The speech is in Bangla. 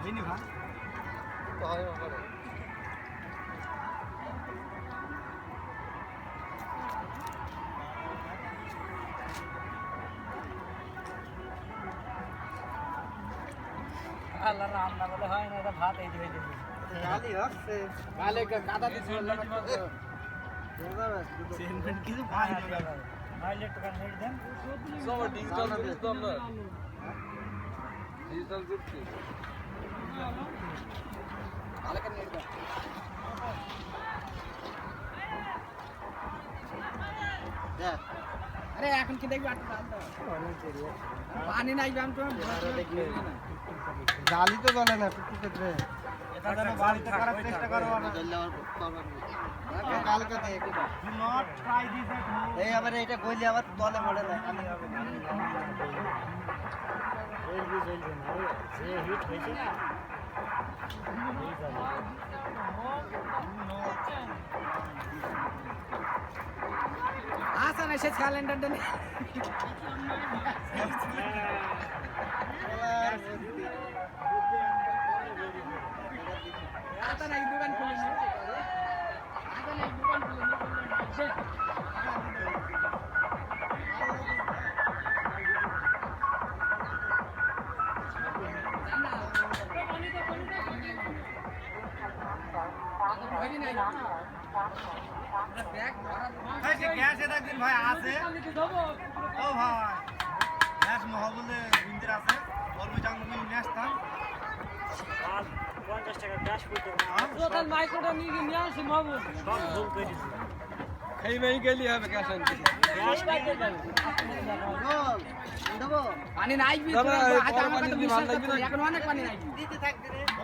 হয়নি ভাই তো হয় করে আল্লাহ রান্না বলে হয় না, এটা ভাত এই দিয়ে দিবি। গালি হচ্ছে গালে কাদা দিছে সেনমেন্ট কিছু ভাই মাইলে টাকা নেই দেন। সব ডিজিটাল সিস্টেম না ডিজিটাল করছি আলে কেন নেই দা দেখ আরে এখন কি দেখবি পানি নাই বাম তো দেখলে জালি তো জ্বলে না টুকটুকে রে এটা যেন বাড়িতে করার চেষ্টা করো না জ্বললে আমার পারবে না কালকে দে একটু do not try this at home এই আবার এটা কইলে আবার তলে পড়ে না খালি হবে এই যে জ্বলছে না যে হিট হইছে না এই যাবে আসা না সে ক্যালেন্ডারটা নেই आता नाही दुकान खुले नाही आता नाही दुकान खुले গ্যাস এটা দিন ভাই আছে ও ভাই গ্যাস মহবলে বিন্দির আছে অল্প জাঙ্গল নেস্তাম 50 টাকা গ্যাস পুরো টোটাল মাইক্রোটা নিয়ে আসি মামু সব ভুল করেছি এই মেই গেলি হবে গ্যাস আনতে গ্যাস পাইতে যাবে দেবো পানি নাই বি তো আজ আমার কাছে বিশ্বাস করতে এখন অনেক পানি নাই দিতে থাক দিরে